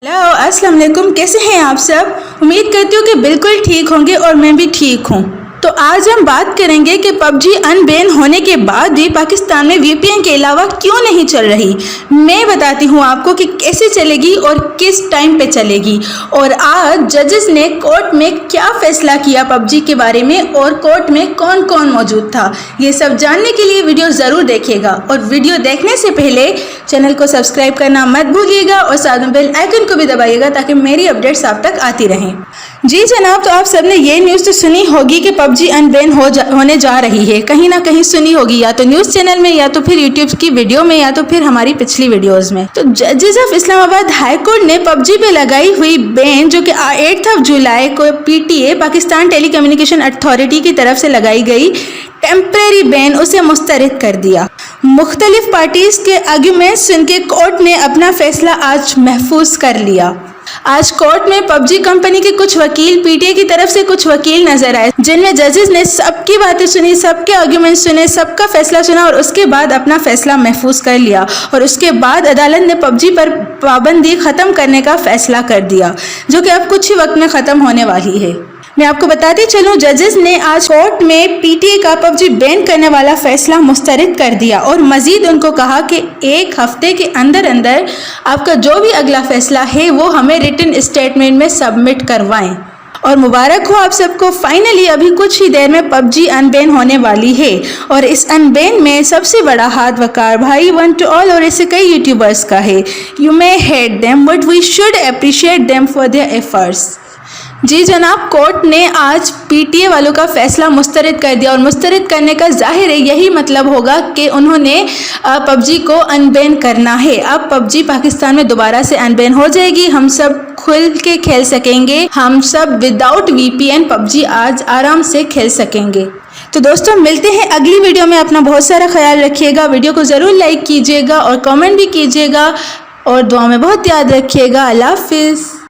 Hello अस्सलाम वालेकुम। कैसे हैं आप सब? उम्मीद करती हूँ कि बिल्कुल ठीक होंगे और मैं भी ठीक हूँ। तो आज हम बात करेंगे कि पबजी अनबैन होने के बाद भी पाकिस्तान में वीपीएन के अलावा क्यों नहीं चल रही। मैं बताती हूँ आपको कि कैसे चलेगी और किस टाइम पे चलेगी। और आज जजेस ने कोर्ट में क्या फैसला किया पबजी के बारे में और कोर्ट में कौन कौन मौजूद था, ये सब जानने के लिए वीडियो ज़रूर देखिएगा। और वीडियो देखने से पहले चैनल को सब्सक्राइब करना मत भूलिएगा और साथ में बेल आइकन को भी दबाइएगा ताकि मेरी अपडेट्स आप तक आती रहें। जी जनाब, तो आप सबने ये न्यूज़ तो सुनी होगी कि पबजी अनबैन होने जा रही है। कहीं ना कहीं सुनी होगी, या तो न्यूज़ चैनल में, या तो फिर यूट्यूब की वीडियो में, या तो फिर हमारी पिछली वीडियोस में। तो जजेस ऑफ इस्लामाबाद हाई कोर्ट ने पबजी पे लगाई हुई बैन, जो कि 8 जुलाई को PTA Pakistan telecommunication authority की तरफ से लगाई गई टेम्परेरी बैन, उसे मुस्तरद कर दिया। मुख्तलिफ पार्टीज के आर्ग्यूमेंट्स सुन के कोर्ट ने अपना फैसला आज महफूज कर लिया। आज कोर्ट में पबजी कंपनी के कुछ वकील, पीटीए की तरफ से कुछ वकील नजर आए, जिनमें जजेस ने सबकी बातें सुनी, सबके आर्ग्यूमेंट सुने, सबका फैसला सुना और उसके बाद अपना फैसला महफूज कर लिया। और उसके बाद अदालत ने पबजी पर पाबंदी खत्म करने का फैसला कर दिया, जो कि अब कुछ ही वक्त में खत्म होने वाली है। मैं आपको बताती चलूं, जजेस ने आज कोर्ट में पीटीए का पबजी बैन करने वाला फैसला मुस्तरद कर दिया और मजीद उनको कहा कि 1 हफ्ते के अंदर अंदर आपका जो भी अगला फैसला है वो हमें रिटन स्टेटमेंट में सबमिट करवाएं। और मुबारक हो आप सबको, फाइनली अभी कुछ ही देर में पबजी अनबैन होने वाली है। और इस अनबैन में सबसे बड़ा हाथ वकार भाई वन टू ऑल और ऐसे कई यूट्यूबर्स का है। You may hate them but we should appreciate them for their efforts. जी जनाब, कोर्ट ने आज पीटीए वालों का फैसला मुस्तरद कर दिया और मुस्तरद करने का जाहिर है यही मतलब होगा कि उन्होंने पबजी को अनबैन करना है। अब पबजी पाकिस्तान में दोबारा से अनबैन हो जाएगी, हम सब खुल के खेल सकेंगे, हम सब विदाउट वीपीएन पबजी आज आराम से खेल सकेंगे। तो दोस्तों मिलते हैं अगली वीडियो में। अपना बहुत सारा ख्याल रखिएगा, वीडियो को ज़रूर लाइक कीजिएगा और कमेंट भी कीजिएगा और दुआ में बहुत याद रखिएगा। अल्लाह हाफिज़।